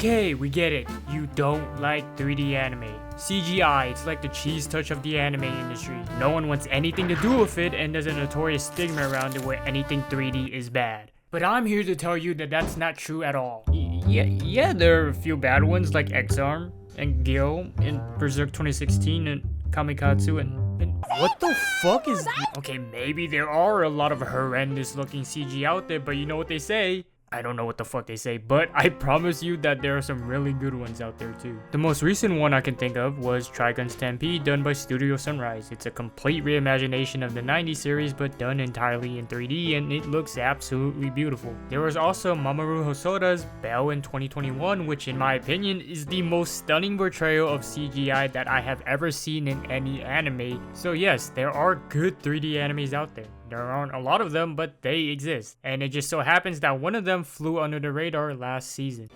Okay, we get it. You don't like 3D anime. CGI, it's like the cheese touch of the anime industry. No one wants anything to do with it, and there's a notorious stigma around it where anything 3D is bad. But I'm here to tell you that that's not true at all. Yeah, there are a few bad ones like X-Arm and Gyo in Berserk 2016 and Kamikatsu and what the fuck is that? Okay, maybe there are a lot of horrendous looking CG out there, but you know what they say? I don't know what the fuck they say, but I promise you that there are some really good ones out there too. The most recent one I can think of was Trigun Stampede, done by Studio Sunrise. It's a complete reimagination of the 90s series, but done entirely in 3D, and it looks absolutely beautiful. There was also Mamoru Hosoda's Bell in 2021, which in my opinion is the most stunning portrayal of CGI that I have ever seen in any anime. So yes, there are good 3D animes out there. There aren't a lot of them, but they exist. And it just so happens that one of them flew under the radar last season.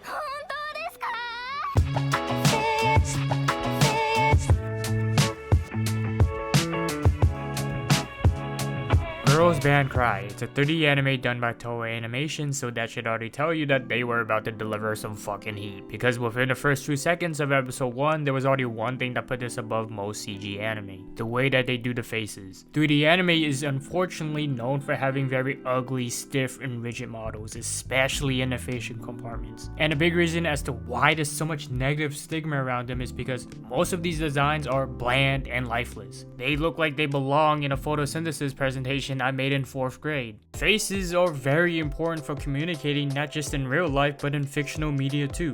Girls Band Cry. It's a 3D anime done by Toei Animation, so that should already tell you that they were about to deliver some fucking heat. Because within the first 2 seconds of episode 1, there was already one thing that put this above most CG anime. The way that they do the faces. 3D anime is unfortunately known for having very ugly, stiff, and rigid models, especially in the facial compartments. And a big reason as to why there's so much negative stigma around them is because most of these designs are bland and lifeless. They look like they belong in a photosynthesis presentation I made in 4th grade. Faces are very important for communicating not just in real life but in fictional media too.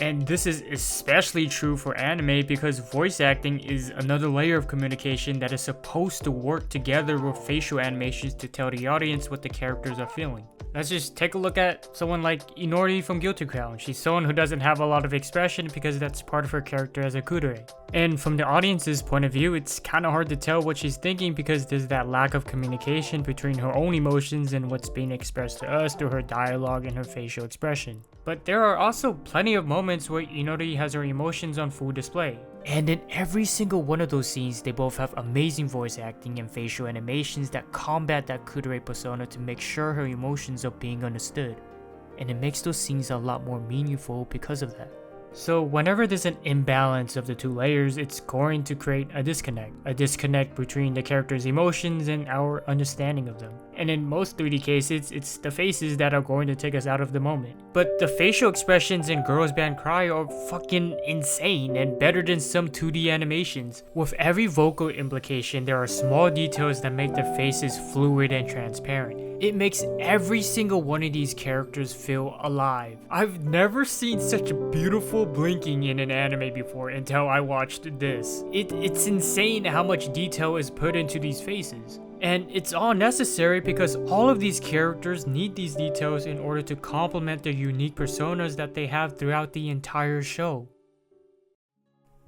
And this is especially true for anime because voice acting is another layer of communication that is supposed to work together with facial animations to tell the audience what the characters are feeling. Let's just take a look at someone like Inori from Guilty Crown. She's someone who doesn't have a lot of expression because that's part of her character as a kudere. And from the audience's point of view, it's kind of hard to tell what she's thinking because there's that lack of communication between her own emotions and what's being expressed to us through her dialogue and her facial expression. But there are also plenty of moments where Inori has her emotions on full display. And in every single one of those scenes, they both have amazing voice acting and facial animations that combat that kudere persona to make sure her emotions are being understood. And it makes those scenes a lot more meaningful because of that. So whenever there's an imbalance of the two layers, it's going to create a disconnect between the character's emotions and our understanding of them. And in most 3D cases, it's the faces that are going to take us out of the moment. But the facial expressions in Girls Band Cry are fucking insane and better than some 2D animations. With every vocal implication, there are small details that make their faces fluid and transparent. It makes every single one of these characters feel alive. I've never seen such beautiful blinking in an anime before until I watched this. It's insane how much detail is put into these faces. And it's all necessary because all of these characters need these details in order to complement their unique personas that they have throughout the entire show.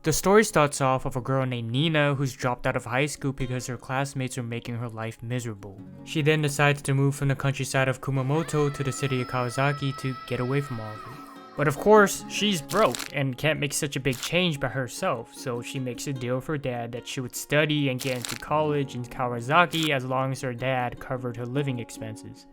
The story starts off with a girl named Nina who's dropped out of high school because her classmates are making her life miserable. She then decides to move from the countryside of Kumamoto to the city of Kawasaki to get away from all of it. But of course, she's broke and can't make such a big change by herself, so she makes a deal with her dad that she would study and get into college in Kawasaki as long as her dad covered her living expenses.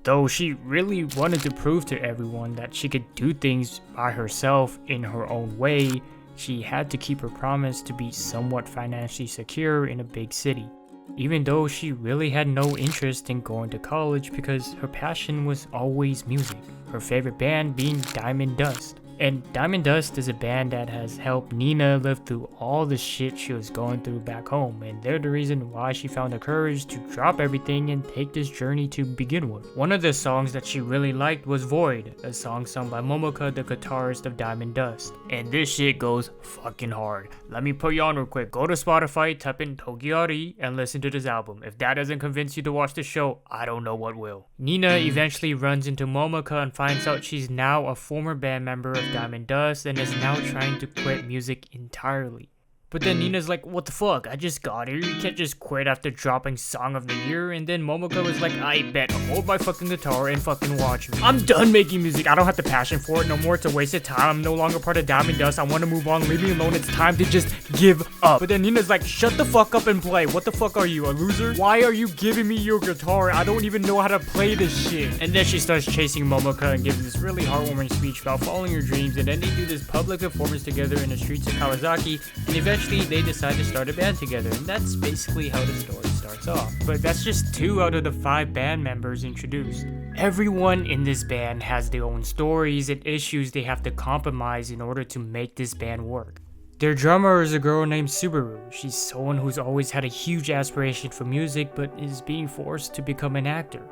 Though she really wanted to prove to everyone that she could do things by herself in her own way, she had to keep her promise to be somewhat financially secure in a big city. Even though she really had no interest in going to college because her passion was always music, her favorite band being Diamond Dust. And Diamond Dust is a band that has helped Nina live through all the shit she was going through back home, and they're the reason why she found the courage to drop everything and take this journey to begin with. One of the songs that she really liked was Void, a song sung by Momoka, the guitarist of Diamond Dust. And this shit goes fucking hard. Let me put you on real quick. Go to Spotify, type in Tokiari, and listen to this album. If that doesn't convince you to watch the show, I don't know what will. Nina eventually runs into Momoka and finds out she's now a former band member of Diamond Dust and is now trying to quit music entirely. But then Nina's like, what the fuck, I just got here, you can't just quit after dropping Song of the Year. And then Momoko was like, I bet, hold my fucking guitar and fucking watch me. I'm done making music, I don't have the passion for it no more, it's a waste of time, I'm no longer part of Diamond Dust, I want to move on, leave me alone, it's time to just give up. But then Nina's like, shut the fuck up and play, what the fuck are you, a loser? Why are you giving me your guitar? I don't even know how to play this shit. And then she starts chasing Momoko and gives this really heartwarming speech about following her dreams, and then they do this public performance together in the streets of Kawasaki, and eventually they decide to start a band together, and that's basically how the story starts off. But that's just 2 out of the 5 band members introduced. Everyone in this band has their own stories and issues they have to compromise in order to make this band work. Their drummer is a girl named Subaru. She's someone who's always had a huge aspiration for music but is being forced to become an actor.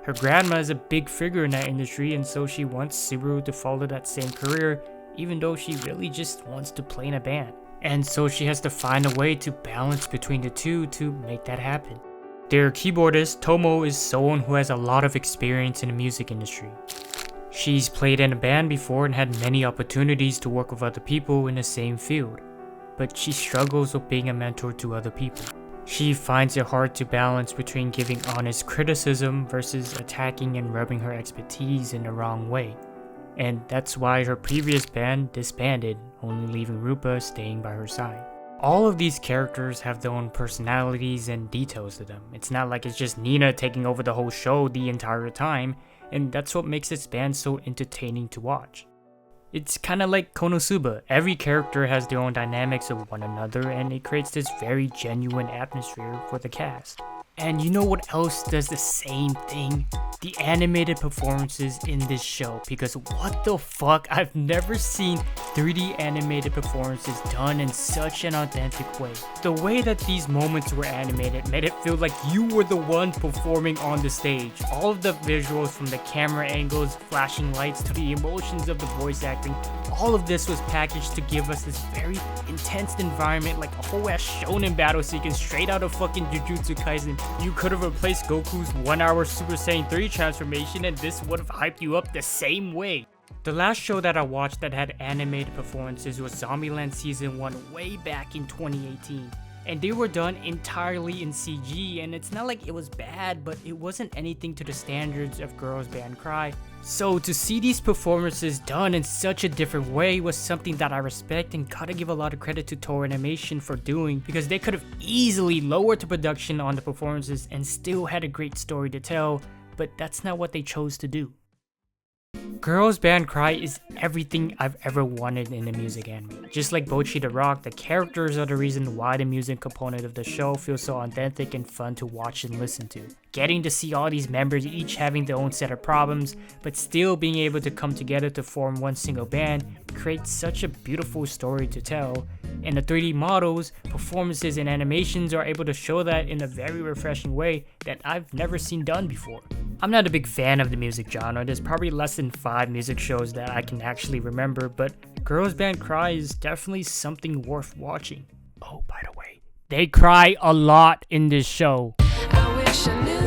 Her grandma is a big figure in that industry, and so she wants Subaru to follow that same career even though she really just wants to play in a band. And so she has to find a way to balance between the two to make that happen. Their keyboardist, Tomo, is someone who has a lot of experience in the music industry. She's played in a band before and had many opportunities to work with other people in the same field, but she struggles with being a mentor to other people. She finds it hard to balance between giving honest criticism versus attacking and rubbing her expertise in the wrong way. And that's why her previous band disbanded, only leaving Rupa staying by her side. All of these characters have their own personalities and details to them. It's not like it's just Nina taking over the whole show the entire time, and that's what makes this band so entertaining to watch. It's kinda like Konosuba. Every character has their own dynamics of one another, and it creates this very genuine atmosphere for the cast. And you know what else does the same thing? The animated performances in this show, because what the fuck, I've never seen 3D animated performances done in such an authentic way. The way that these moments were animated made it feel like you were the one performing on the stage. All of the visuals, from the camera angles, flashing lights, to the emotions of the voice acting, all of this was packaged to give us this very intense environment, like a whole ass shonen battle sequence straight out of fucking Jujutsu Kaisen. You could have replaced Goku's 1-hour Super Saiyan 3 transformation and this would have hyped you up the same way. The last show that I watched that had animated performances was Zombieland Season 1 way back in 2018. And they were done entirely in CG, and it's not like it was bad, but it wasn't anything to the standards of Girls Band Cry. So to see these performances done in such a different way was something that I respect and gotta give a lot of credit to Toei Animation for doing, because they could have easily lowered the production on the performances and still had a great story to tell, but that's not what they chose to do. Girls Band Cry is everything I've ever wanted in a music anime. Just like Bocchi the Rock, the characters are the reason why the music component of the show feels so authentic and fun to watch and listen to. Getting to see all these members each having their own set of problems, but still being able to come together to form one single band creates such a beautiful story to tell. And the 3D models, performances, and animations are able to show that in a very refreshing way that I've never seen done before. I'm not a big fan of the music genre. There's probably less than 5 music shows that I can actually remember, but Girls Band Cry is definitely something worth watching. Oh, by the way, they cry a lot in this show. I wish I knew.